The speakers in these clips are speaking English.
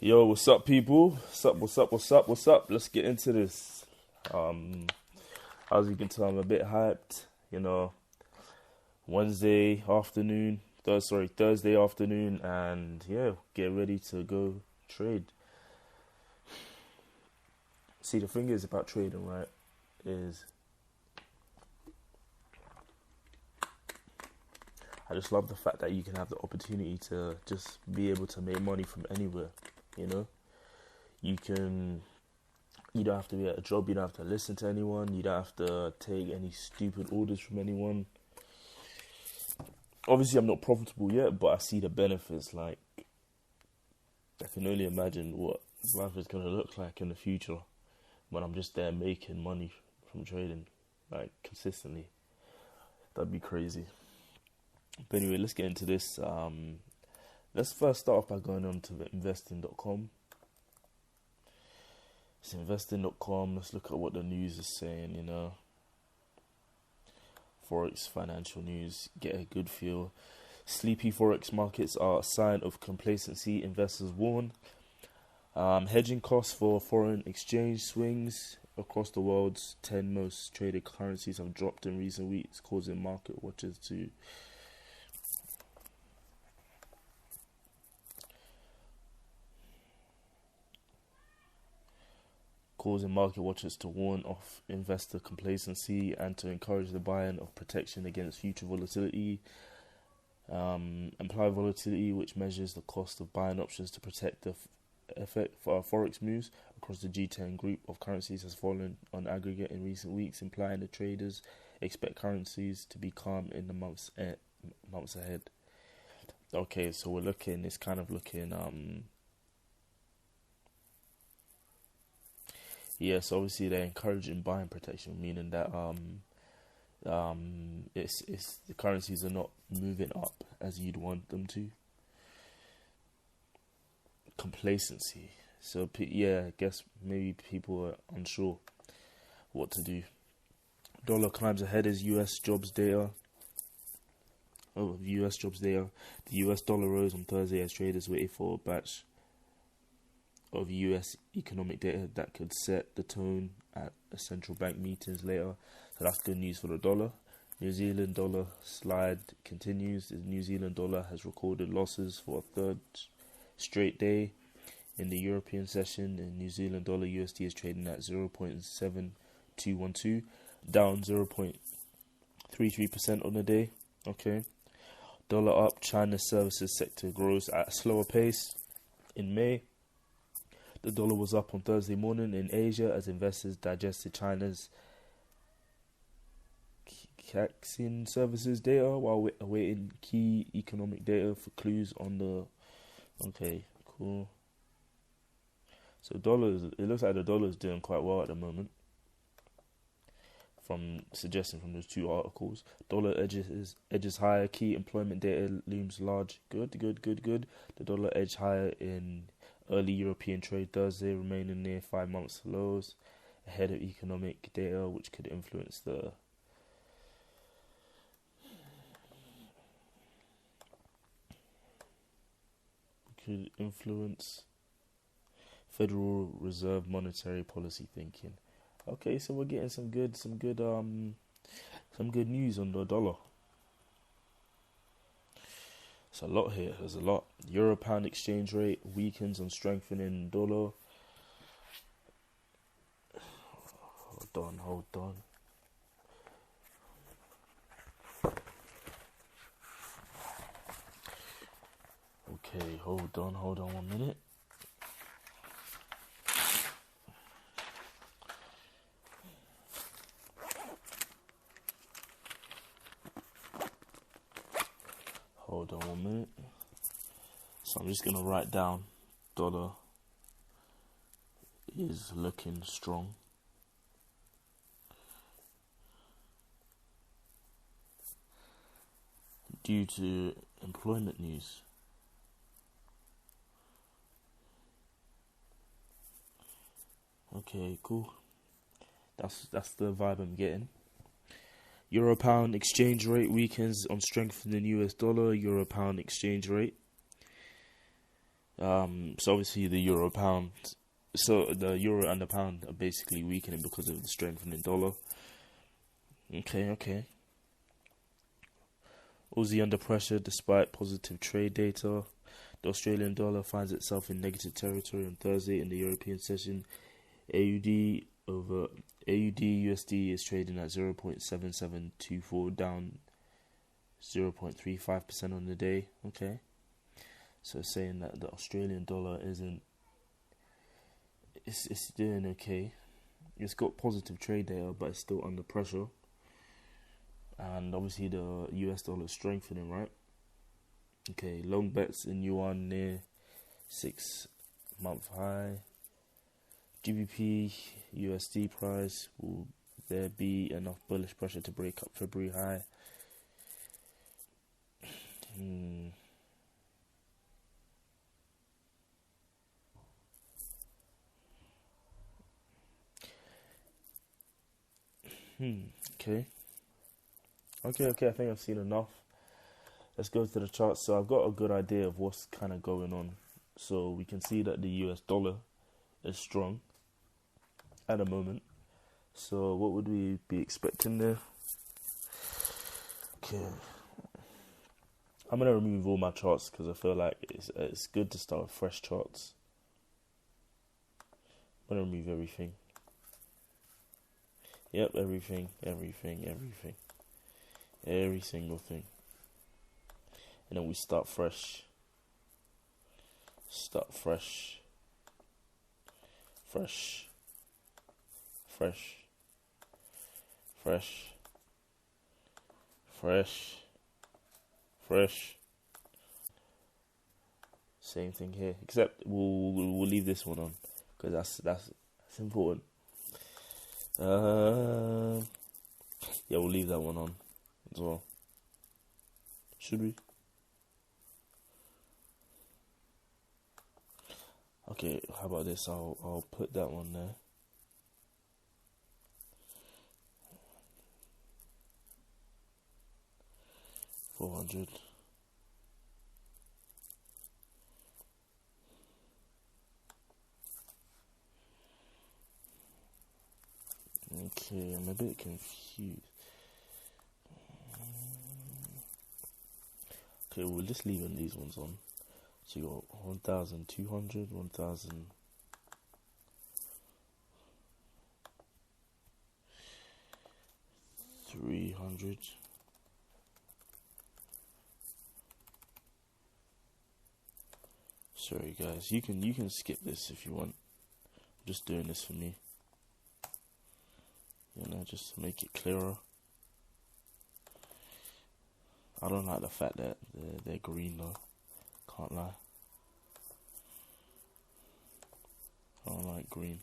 Yo, what's up, people? What's up? Let's get into this. As you can tell, I'm a bit hyped. Wednesday afternoon, Thursday afternoon, and yeah, get ready to go trade. See, the thing is about trading, right? Is I just love the fact that you can have the opportunity to just be able to make money from anywhere. You know, you can. You don't have to be at a job. You don't have to listen to anyone. You don't have to take any stupid orders from anyone. Obviously, I'm not profitable yet, but I see the benefits. Like, I can only imagine what life is gonna look like in the future when I'm just there making money from trading, like consistently. That'd be crazy. But anyway, let's get into this. Let's first start off by going on to investing.com. It's investing.com. Let's look at what the news is saying, Forex financial news, get a good feel. Sleepy Forex markets are a sign of complacency, investors warn. Hedging costs for foreign exchange swings across the world's 10 most traded currencies have dropped in recent weeks, causing market watchers to warn of investor complacency and to encourage the buying of protection against future volatility. Implied volatility, which measures the cost of buying options to protect the effect for forex moves across the G10 group of currencies, has fallen on aggregate in recent weeks, implying the traders expect currencies to be calm in the months ahead. Okay, so it's kind of looking. Yes, obviously they're encouraging buying protection, meaning that it's the currencies are not moving up as you'd want them to. Complacency. So I guess maybe people are unsure what to do. Dollar climbs ahead as U.S. jobs data. U.S. jobs data. The U.S. dollar rose on Thursday as traders waited for a batch of U.S. economic data that could set the tone at a central bank meetings later. So that's good news for the dollar. New Zealand dollar slide continues. The New Zealand dollar has recorded losses for a third straight day. In the European session, the New Zealand dollar USD is trading at 0.7212, down 0.33% on the day. Okay. Dollar up. China's services sector grows at a slower pace. In May, the dollar was up on Thursday morning in Asia as investors digested China's Caixin services data while awaiting key economic data for clues on the. Okay, cool. So it looks like the dollar is doing quite well at the moment. Suggesting from those two articles, dollar edges higher. Key employment data looms large. Good. The dollar edged higher in early European trade Thursday, remaining near 5 months lows, ahead of economic data which could influence Federal Reserve monetary policy thinking. Okay, so we're getting some good news on the dollar. It's a lot here. There's a lot. Euro pound exchange rate weakens on strengthening dollar. Hold on. Okay, hold on 1 minute. Hold on 1 minute. So I'm just going to write down dollar is looking strong. Due to employment news. Okay, cool. That's the vibe I'm getting. Euro pound exchange rate weakens on strengthening US dollar. Euro pound exchange rate. So obviously the euro pound, so the euro and the pound are basically weakening because of the strengthening dollar. Okay, okay. Aussie under pressure despite positive trade data. The Australian dollar finds itself in negative territory on Thursday in the European session. AUD over AUD USD is trading at 0.7724, down 0.35% on the day. Okay. So saying that the Australian dollar isn't, it's doing okay. It's got positive trade data, but it's still under pressure. And obviously the US dollar is strengthening, right? Okay, long bets in yuan near 6-month high. GBP USD price, will there be enough bullish pressure to break up February high? Okay. Okay, I think I've seen enough. Let's go to the charts. So I've got a good idea of what's kind of going on. So we can see that the US dollar is strong at the moment. So what would we be expecting there? Okay. I'm going to remove all my charts because I feel like it's good to start with fresh charts. I'm going to remove everything. Yep, everything. Every single thing. And then we start fresh. Fresh. Same thing here, except we'll leave this one on because that's important. Yeah, we'll leave that one on as well. Should we? Okay, how about this? I'll put that one there. $400. Okay, I'm a bit confused. Okay, we'll just leave these ones on. So you got 1,200, 1,000. $300. Sorry guys, you can skip this if you want. I'm just doing this for me. Just to make it clearer. I don't like the fact that they're green though. Can't lie. I don't like green.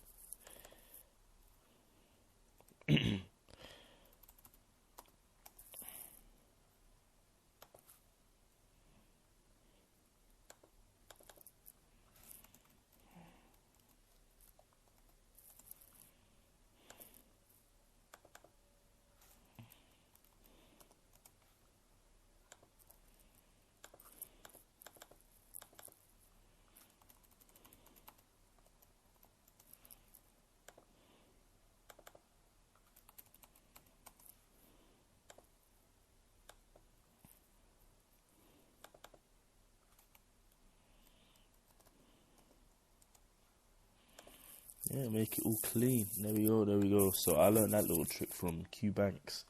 Yeah, make it all clean. There we go. So I learned that little trick from QBanks.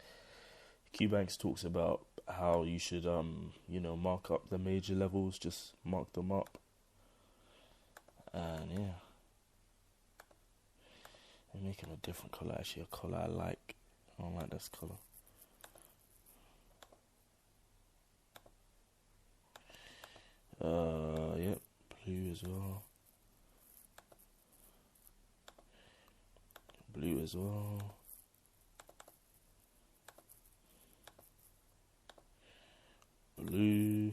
QBanks talks about how you should mark up the major levels, just mark them up. And yeah. And make them a different colour, actually a colour I like. I don't like this colour. Yep, blue as well. Blue as well. Blue.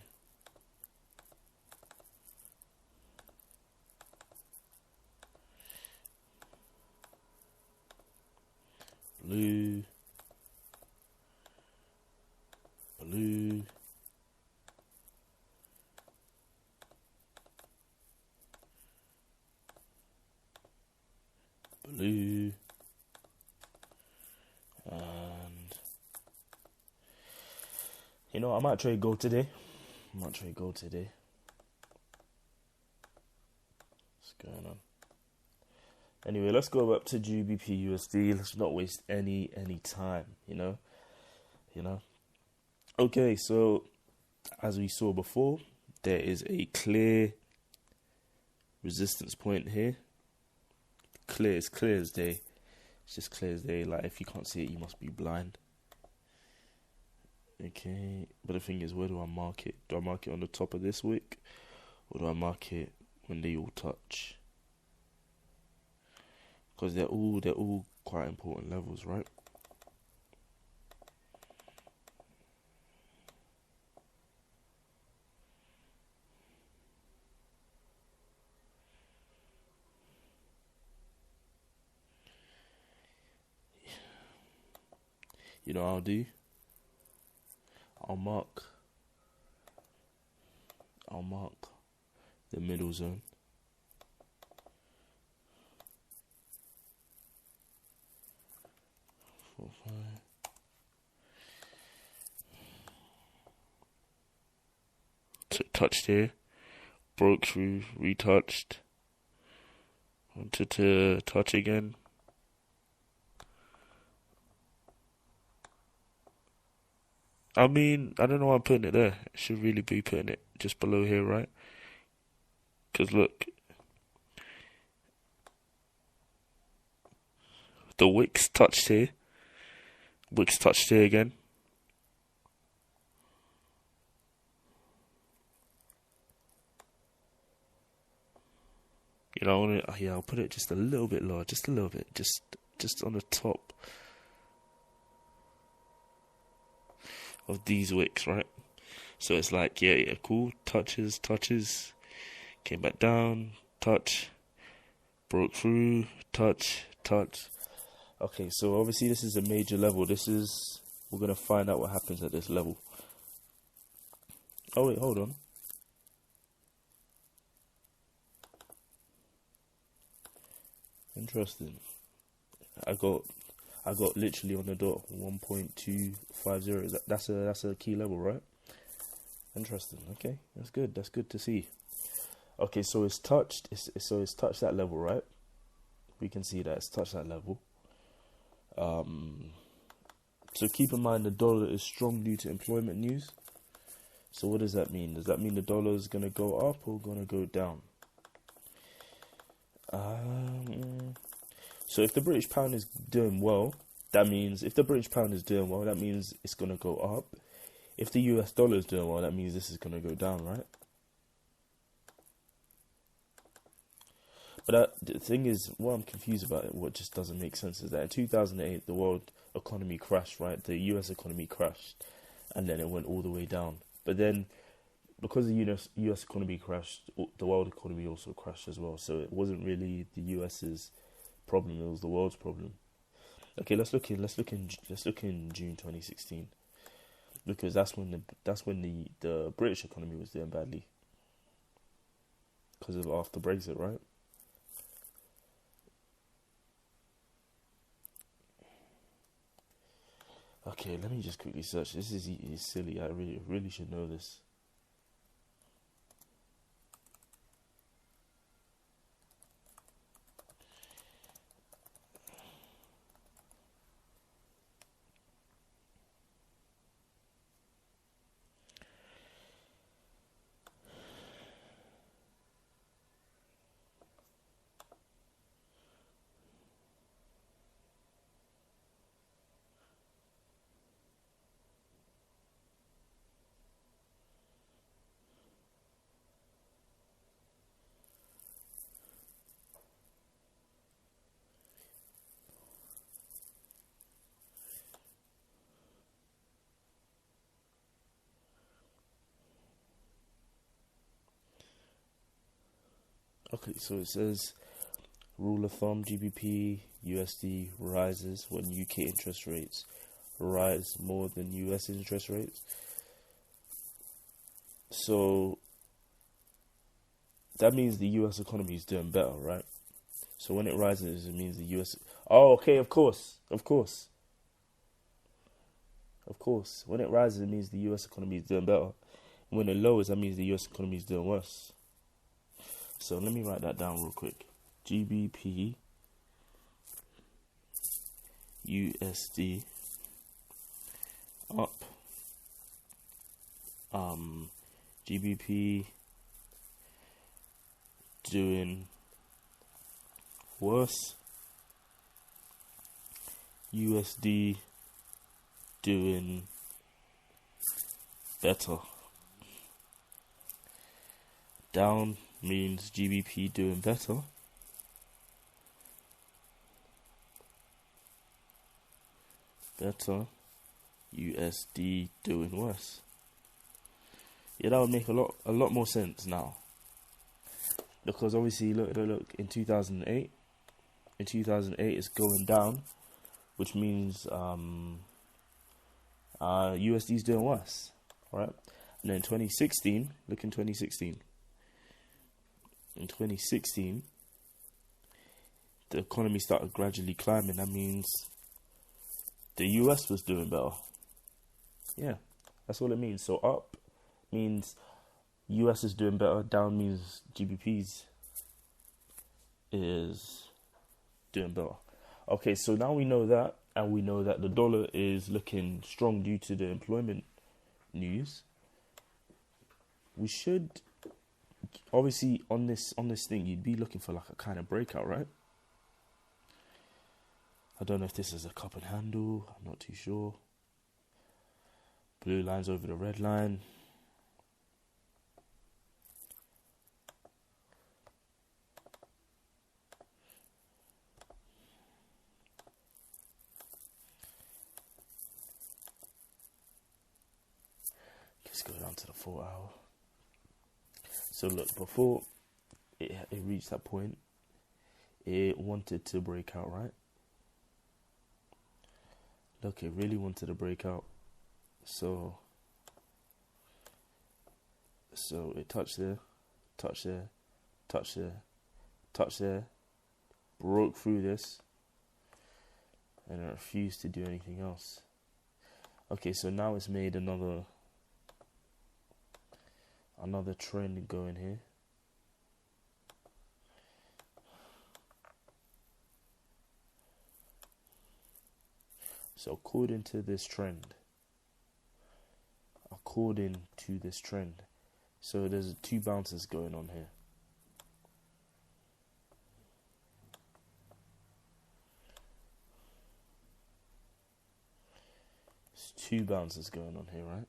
Blue. Blue. blue. And you know, I might trade gold today. What's going on? Anyway, let's go up to GBP USD. Let's not waste any time, you know. Okay, so as we saw before, there is a clear resistance point here. It's clear as day. It's just clear as day. Like, if you can't see it, you must be blind. Okay, but the thing is, where do I mark it? Do I mark it on the top of this wick, or do I mark it when they all touch? Because they're all quite important levels, right? You know what I'll do? I'll mark the middle zone. Touched here, broke through, retouched, wanted to touch again. I mean, I don't know why I'm putting it there. I should really be putting it just below here, right? Because look, the wicks touched here again. You know, I'll put it just a little bit lower, just a little bit, just on the top of these wicks, right? So it's like, yeah, cool, touches, came back down, touch, broke through, touch. Okay, so obviously this is a major level. We're gonna find out what happens at this level. Oh wait, hold on. Interesting. I got literally on the dot 1.250. That's a key level, right? Interesting. Okay, that's good. That's good to see. Okay, so it's touched. It's touched that level, right? We can see that it's touched that level. So keep in mind the dollar is strong due to employment news. So what does that mean? Does that mean the dollar is gonna go up or gonna go down? So if the British pound is doing well, that means it's gonna go up. If the US dollar is doing well, that means this is gonna go down, right? But the thing is, what I'm confused about, what just doesn't make sense, is that in 2008 the world economy crashed, right? The US economy crashed, and then it went all the way down. But then, because the US economy crashed, the world economy also crashed as well. So it wasn't really the US's problem; it was the world's problem. Okay, let's look in June 2016, because that's when the British economy was doing badly because of after Brexit, right? Okay, let me just quickly search. This is silly. I really should know this. Okay, so it says rule of thumb: GBP USD rises when UK interest rates rise more than US interest rates. So that means the US economy is doing better, right? So when it rises, it means the US. Oh, okay, of course, of course, of course. When it rises, it means the US economy is doing better. When it lowers, that means the US economy is doing worse. So let me write that down real quick. GBP USD up. GBP doing worse. USD doing better. Down means GBP doing better. Better. USD doing worse. Yeah, that would make a lot more sense now. Because obviously, look, in 2008, it's going down, which means USD is doing worse, right? And then 2016, look in 2016. In 2016, the economy started gradually climbing. That means the US was doing better. Yeah, that's all it means. So up means US is doing better. Down means GBP's is doing better. Okay, so now we know that, and we know that the dollar is looking strong due to the employment news. We should obviously on this thing, you'd be looking for like a kind of breakout, right? I don't know if this is a cup and handle. I'm not too sure. Blue lines over the red line. Let's go down to the 4 hour. So look, before it reached that point, it wanted to break out, right? Look, it really wanted to break out. So it touched there, touched there, touched there, touched there, broke through this, and it refused to do anything else. Okay, so now it's made another trend going here. So according to this trend, so there's two bounces going on here. There's two bounces going on here, right?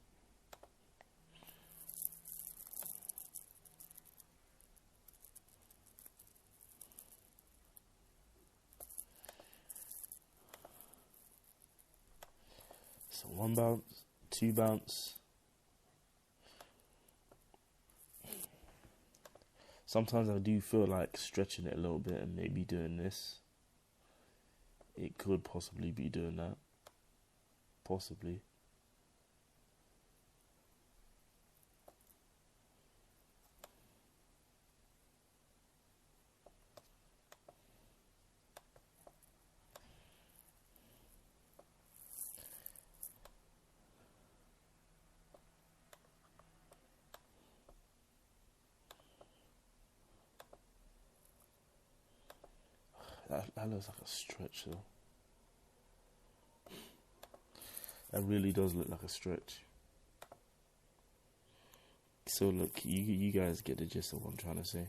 So one bounce, two bounce. Sometimes I do feel like stretching it a little bit and maybe doing this. It could possibly be doing that. Possibly. That looks like a stretch though. That really does look like a stretch. So look, you guys get the gist of what I'm trying to say.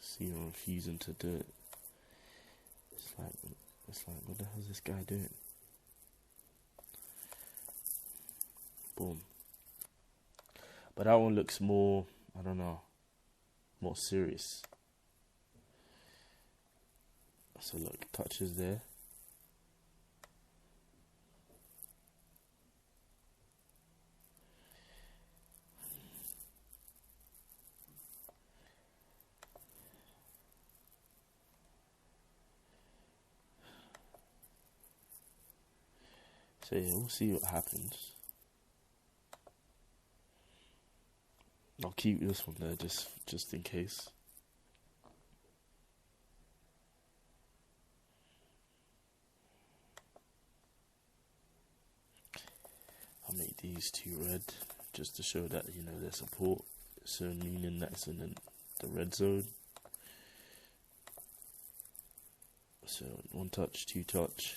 See, I'm refusing to do it. It's like, what the hell is this guy doing? Boom. But that one looks more, I don't know, more serious. So look, touches there. So yeah, we'll see what happens. I'll keep this one there just in case. I'll make these two red just to show that, you know, their support. So meaning that's in the red zone. So 1 touch, 2 touch,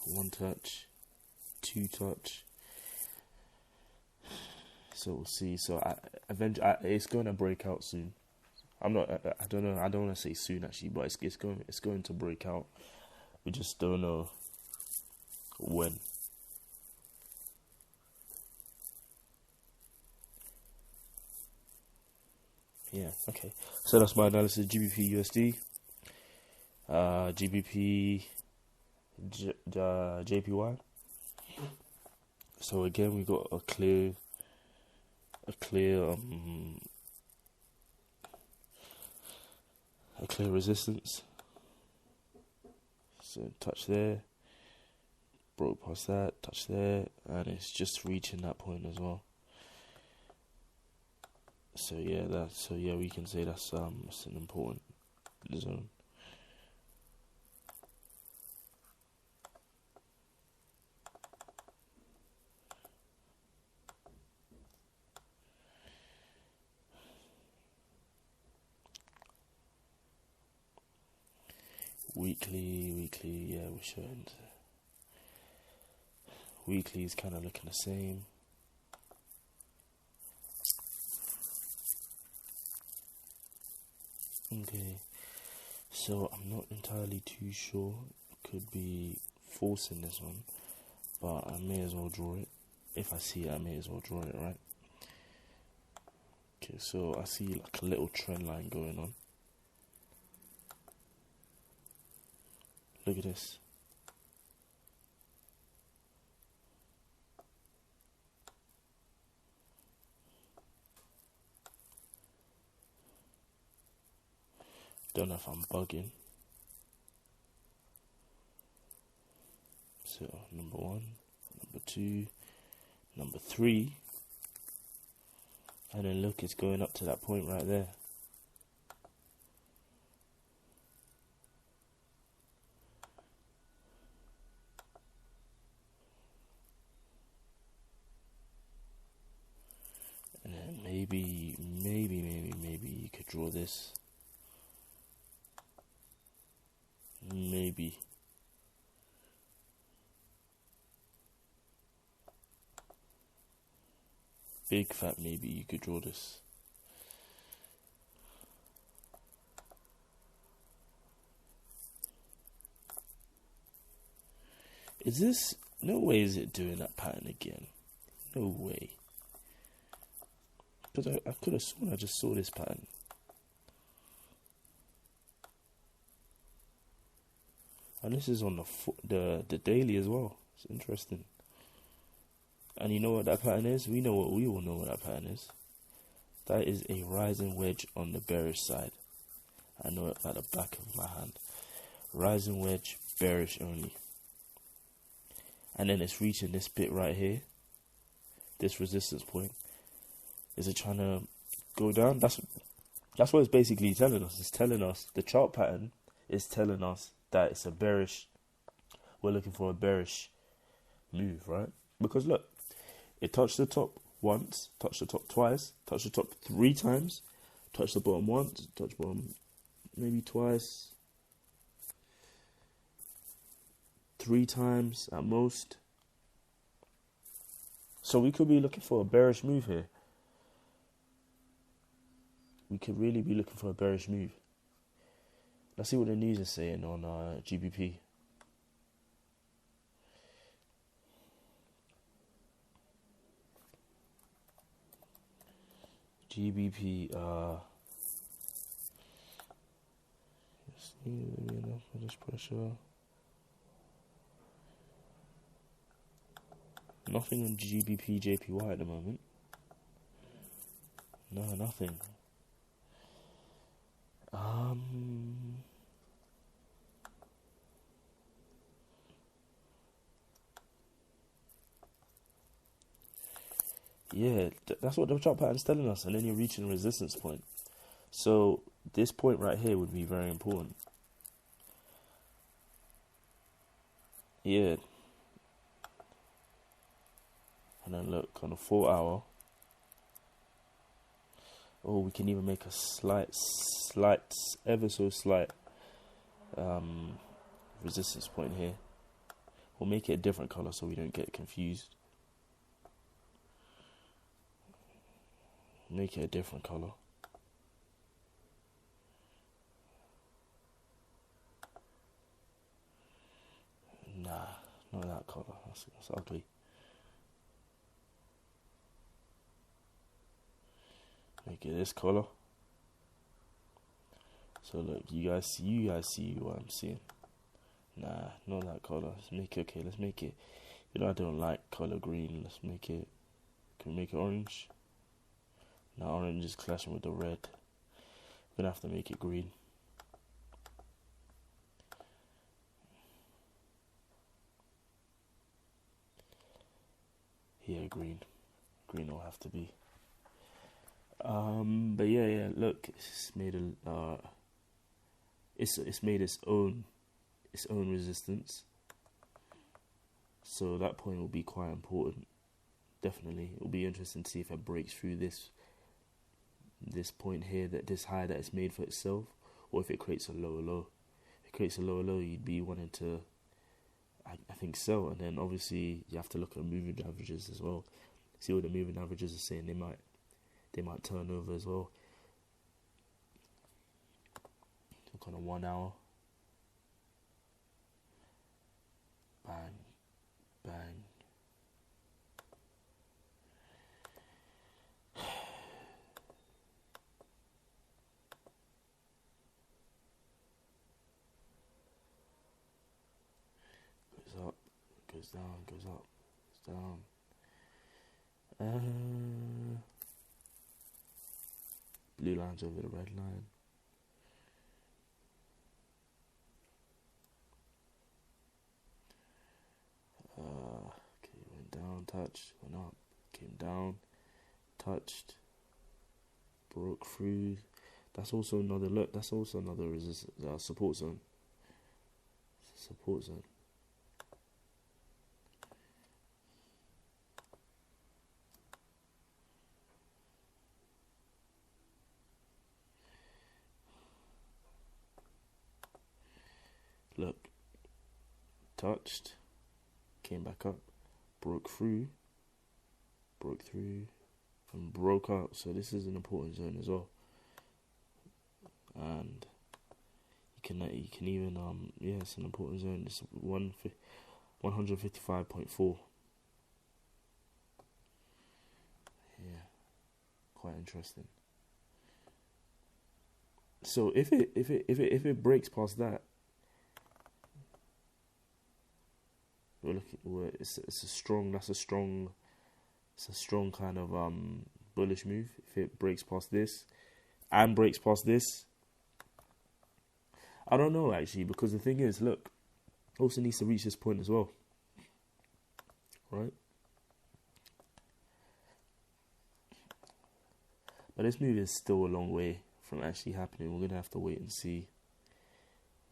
1 touch, 2 touch. So we'll see. So eventually, it's going to break out soon. I'm not. I don't know. I don't want to say soon actually, but it's going to break out. We just don't know when. Yeah. Okay. So that's my analysis. GBP USD. GBP JPY. So again, we got a clear resistance. So touch there, broke past that, touch there, and it's just reaching that point as well. So yeah, we can say that's an important zone. Weekly, yeah, we're showing. Weekly is kind of looking the same. Okay, so I'm not entirely too sure. Could be forcing this one, but I may as well draw it. If I see it, I may as well draw it, right? Okay, so I see like a little trend line going on. Look at this. Don't know if I'm bugging. So number 1, number 2, number 3, and then look, it's going up to that point right there. And then maybe you could draw this. Maybe. Big fat maybe you could draw this. Is this... No way is it doing that pattern again. No way. Because I could have sworn I just saw this pattern. And this is on the daily as well. It's interesting. And you know what that pattern is? We all know what that pattern is. That is a rising wedge on the bearish side. I know it at the back of my hand. Rising wedge, bearish only. And then it's reaching this bit right here. This resistance point. Is it trying to go down? That's what it's basically telling us. It's telling us, the chart pattern is telling us that it's a bearish. We're looking for a bearish move, right? Because look, it touched the top once, touched the top twice, touched the top 3 times, touched the bottom once, touched bottom maybe twice, 3 times at most. So we could be looking for a bearish move here. We could really be looking for a bearish move. Let's see what the news is saying on GBP. GBP, let's see, enough for this pressure. Nothing on GBP JPY at the moment. No, nothing. Yeah, that's what the chart pattern's telling us, and then you're reaching a resistance point. So this point right here would be very important. Yeah, And then look, on a 4 hour, oh, we can even make a slight, ever so slight resistance point here. We'll make it a different color so we don't get confused. Make it a different color. Nah, not that color. That's ugly. Make it this color. So look, you guys see what I'm seeing. Nah, not that color. Let's make it okay. Let's make it. You know I don't like color green. Let's make it. Can we make it orange? Now orange is clashing with the red. We're gonna have to make it green. Yeah, green. Green will have to be. But yeah. Look, it's made it's made its own resistance. So that point will be quite important. Definitely, it will be interesting to see if it breaks through this point here, this high that it's made for itself, or if it creates a lower low. If it creates a lower low, you'd be wanting to, I think, sell. And then obviously you have to look at moving averages as well. See what the moving averages are saying. They might turn over as well. Look on a 1 hour. Bang, bang. Goes up, goes down, goes up, goes down. Blue line's over the red line. Okay, went down, touched, went up, came down, touched, broke through. That's also another look. That's also another resistance, support zone. Support zone. Look, touched, came back up, broke through, and broke out. So this is an important zone as well. And you can even it's an important zone. It's 155.4. Yeah, quite interesting. So if it breaks past that, it's a strong kind of bullish move. If it breaks past this and breaks past this, I don't know actually, because the thing is, look, also needs to reach this point as well, right? But this move is still a long way from actually happening. We're gonna have to wait and see.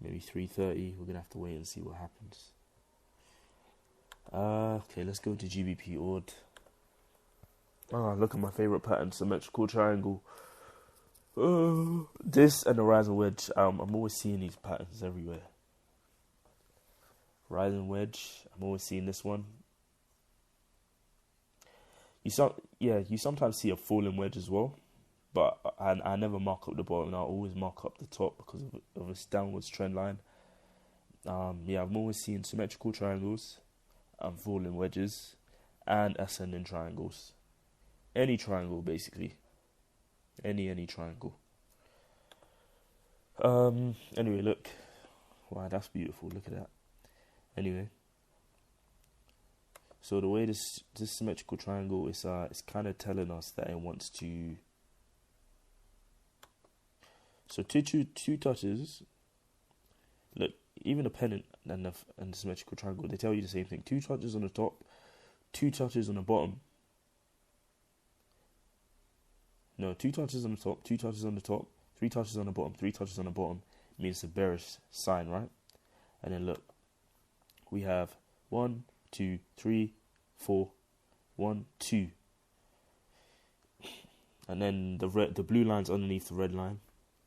Maybe 3:30. We're gonna have to wait and see what happens. Okay, let's go to GBP Odd. Look at my favorite pattern, symmetrical triangle. This and the rising wedge. I'm always seeing these patterns everywhere. Rising wedge. I'm always seeing this one. You sometimes see a falling wedge as well, but I never mark up the bottom. I always mark up the top because of its downwards trend line. I'm always seeing symmetrical triangles and falling wedges and ascending triangles. Any triangle, basically. Any triangle. Anyway, look. Wow, that's beautiful. Look at that. Anyway. So the way this symmetrical triangle is it's kind of telling us that it wants to. So two touches. Look, even a pennant and the symmetrical triangle, they tell you the same thing. 2 touches on the top, 2 touches on the bottom. No, 2 touches on the top, 2 touches on the top, 3 touches on the bottom, 3 touches on the bottom means the bearish sign, right? And then look, we have 1, 2, 3, 4, 1, 2. And then the blue line's underneath the red line.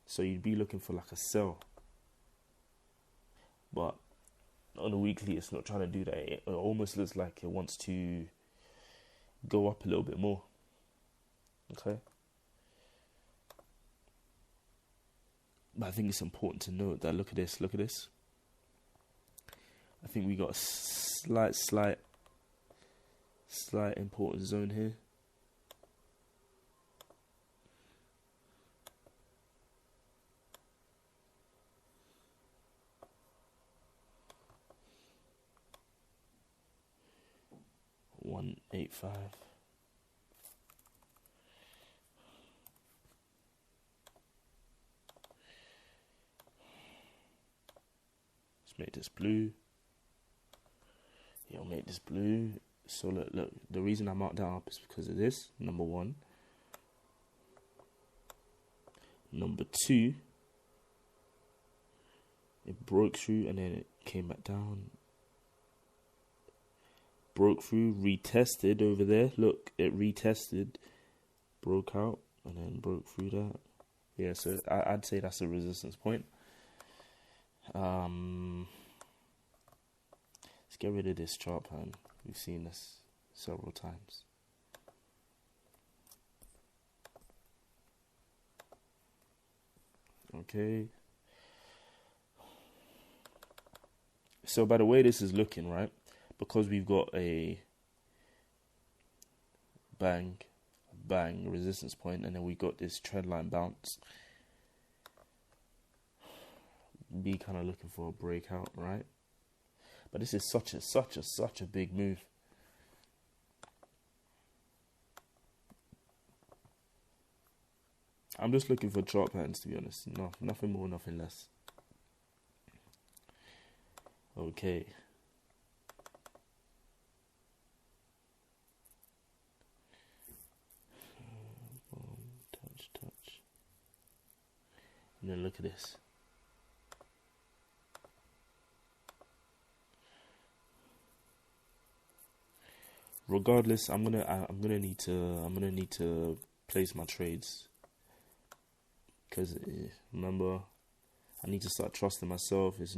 So you'd be looking for like a sell. But on a weekly, it's not trying to do that. It almost looks like it wants to go up a little bit more. Okay. But I think it's important to note that look at this. I think we got a slight important zone here. $185. Let's make this blue. Yeah, I'll make this blue. So look, the reason I marked that up is because of this. Number one. Number two, it broke through and then it came back down. Broke through, retested over there. Look, it retested, broke out, and then broke through that. Yeah, so I'd say that's a resistance point. Let's get rid of this chart pattern. We've seen this several times. Okay. So by the way this is looking, right? Because we've got a bang resistance point, and then we got this trend line bounce. Be kind of looking for a breakout, right? But this is such a big move. I'm just looking for chart patterns, to be honest. No, nothing more, nothing less. Okay. Touch. And then look at this. Regardless, I'm gonna need to place my trades, because remember, I need to start trusting myself. There's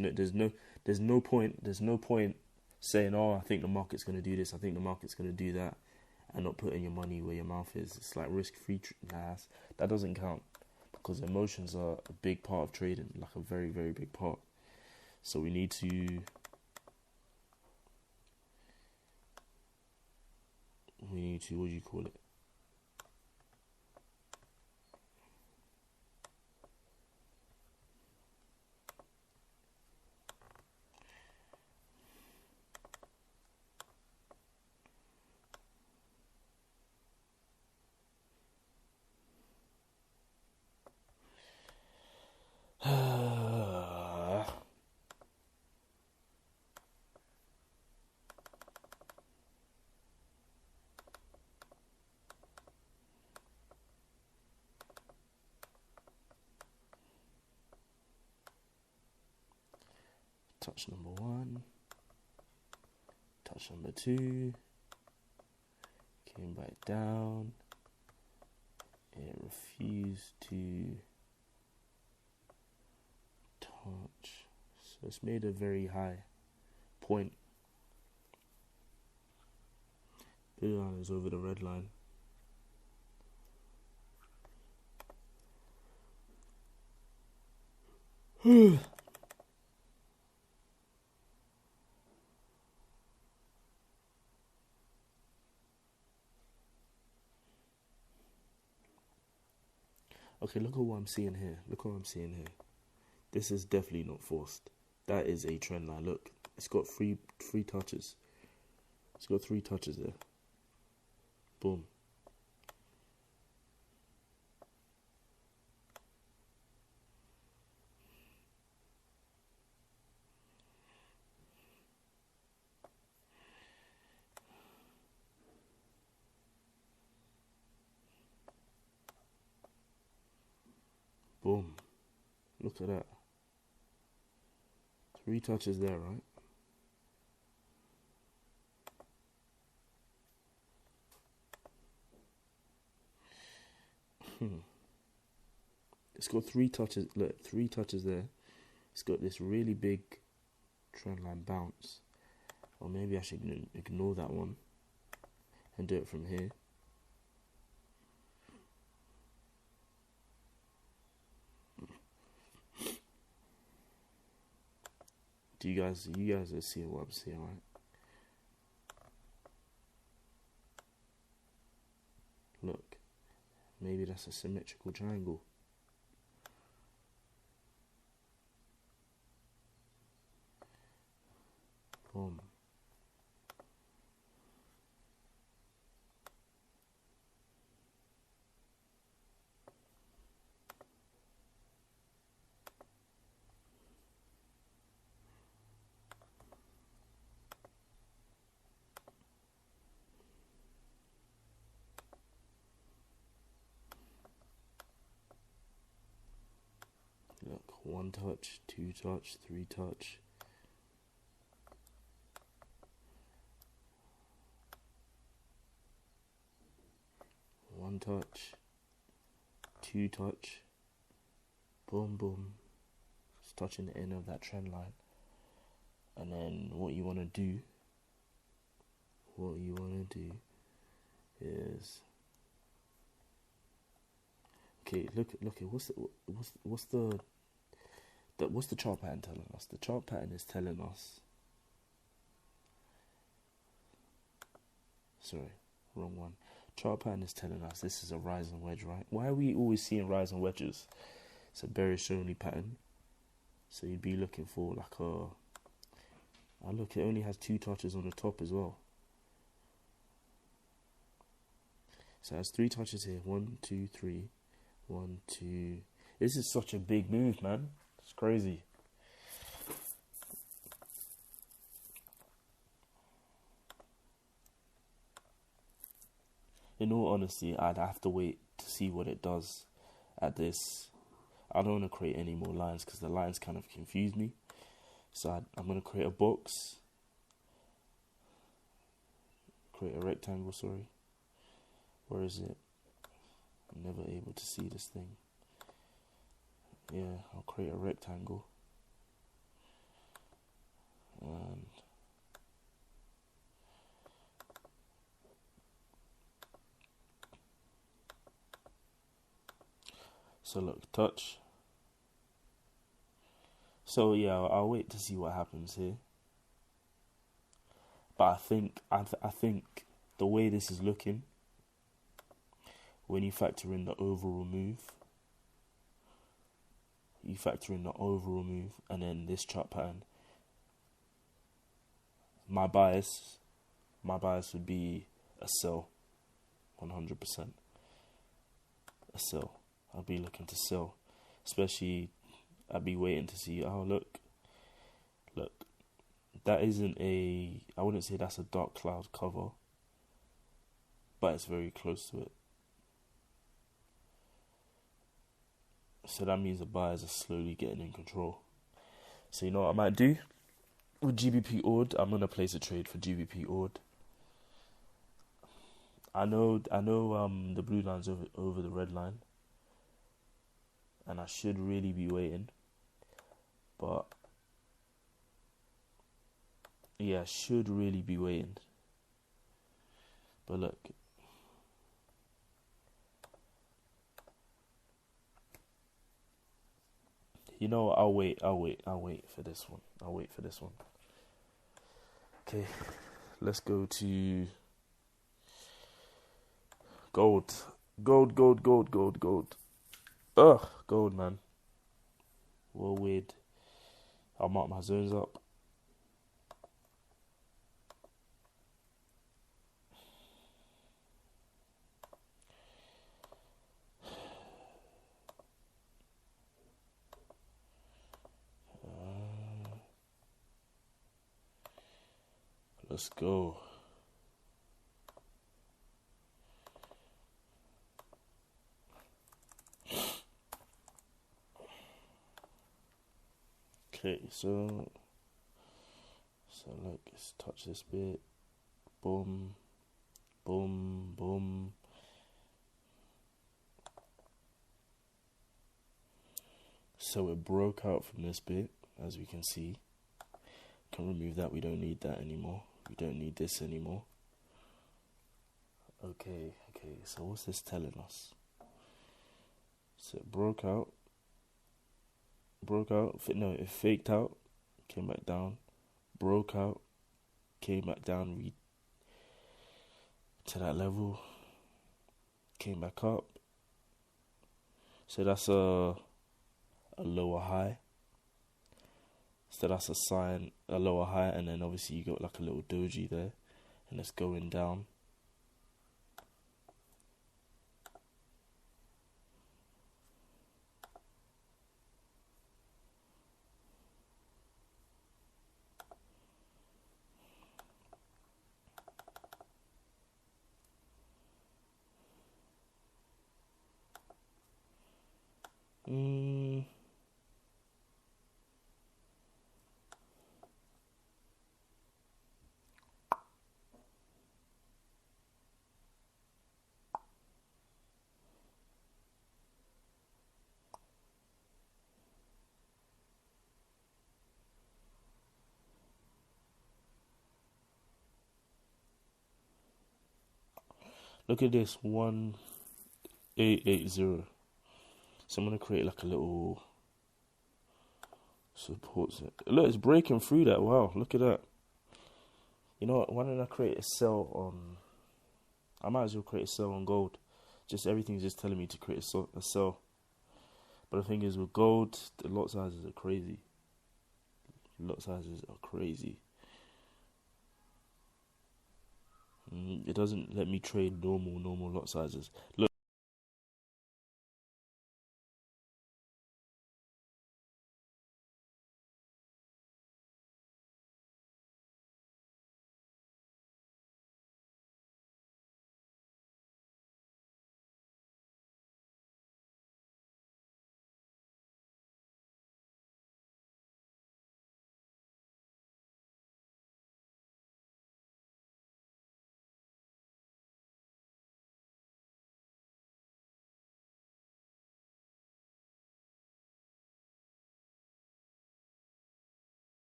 no point saying, oh, I think the market's gonna do this, I think the market's gonna do that, and not putting your money where your mouth is. It's like risk-free. That doesn't count, because emotions are a big part of trading, like a very, very big part. So we need to what do you call it? Touch number one, touch number two, came back down, it refused to touch, so it's made a very high point. Blue line is over the red line. Okay, look at what I'm seeing here. This is definitely not forced. That is a trend line. Look, it's got three touches. It's got 3 touches there. Boom. Boom. Look at that. 3 touches there, right? It's got 3 touches. Look, 3 touches there. It's got this really big trendline bounce. Or maybe I should ignore that one and do it from here. You guys are seeing what I'm seeing, right? Look, maybe that's a symmetrical triangle. Boom. Look, 1 touch, 2 touch, 3 touch. One touch, 2 touch, boom, boom. It's touching the end of that trend line. And then what you want to do is, okay, look. What's the chart pattern telling us? The chart pattern is telling us. Sorry, wrong one. Chart pattern is telling us this is a rising wedge, right? Why are we always seeing rising wedges? It's a bearish only pattern, so you'd be looking for like a. Look, it only has 2 touches on the top as well. So it has 3 touches here. 1, 2, 3. 1, 2. This is such a big move, man. It's crazy. In all honesty, I'd have to wait to see what it does at this. I don't want to create any more lines because the lines kind of confuse me. So I'm going to create a box. Create a rectangle, sorry. Where is it? I'm never able to see this thing. Yeah, I'll create a rectangle. And so look, touch. So yeah, I'll wait to see what happens here. But I think the way this is looking, when you factor in the overall move, and then this chart pattern, my bias would be a sell, 100%. A sell. I'll be looking to sell, especially I'd be waiting to see. Oh look, that isn't I wouldn't say that's a dark cloud cover, but it's very close to it. So that means the buyers are slowly getting in control. So you know what I might do? With GBP ORD, I'm gonna place a trade for GBP ORD. I know the blue line's over the red line, and I should really be waiting. But yeah, I should really be waiting. But look, you know what? I'll wait for this one. Okay, let's go to gold. Ugh, gold, man. Well, weird. I'll mark my zones up. Let's go. Okay, so look, let's touch this bit. Boom, boom, boom. So it broke out from this bit, as we can see. Can remove that. We don't need that anymore. We don't need this anymore. Okay. So what's this telling us? So it broke out. It faked out, came back down, broke out, came back down to that level, came back up. So that's a lower high. So that's a sign, a lower high, and then obviously you got like a little doji there, and it's going down. Look at this, 1880. So I'm gonna create like a little support. Look, it's breaking through that. Wow, look at that. You know what? Why don't I create a sell on? I might as well create a sell on gold. Just everything's just telling me to create a sell. But the thing is, with gold, the lot sizes are crazy. It doesn't let me trade normal lot sizes. Look.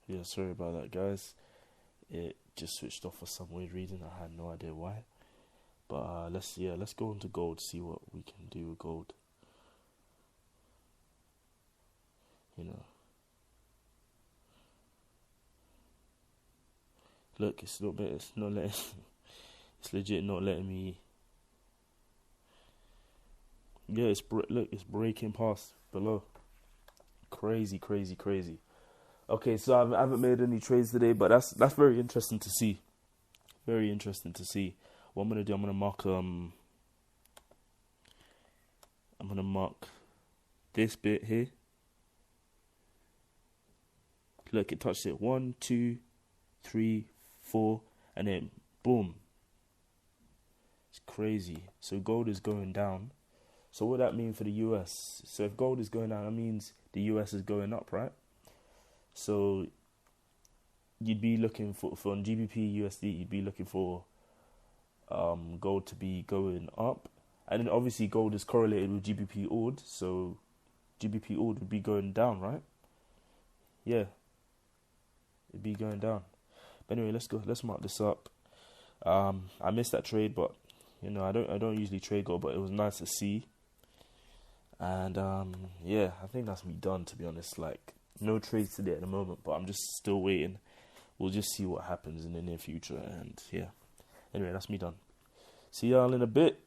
Yeah, sorry about that, guys. It just switched off for some weird reason. I had no idea why. But let's go into gold. See what we can do with gold. You know, look, it's not letting. It's legit not letting me. Yeah, it's breaking past below. Crazy. Okay, so I haven't made any trades today, but that's very interesting to see. Very interesting to see. What I'm gonna do, I'm gonna mark this bit here. Look, it touched it. 1, 2, 3, 4, and then boom. It's crazy. So gold is going down. So what that mean for the US? So if gold is going down, that means the US is going up, right? So you'd be looking for on GBP USD, you'd be looking for gold to be going up, and then obviously gold is correlated with GBP AUD, so GBP AUD would be going down, right? Yeah, it'd be going down. But anyway, let's mark this up. I missed that trade, but you know, I don't usually trade gold, but it was nice to see. And yeah, I think that's me done, to be honest. Like, no trades today at the moment, but I'm just still waiting. We'll just see what happens in the near future, and yeah. Anyway, that's me done. See y'all in a bit.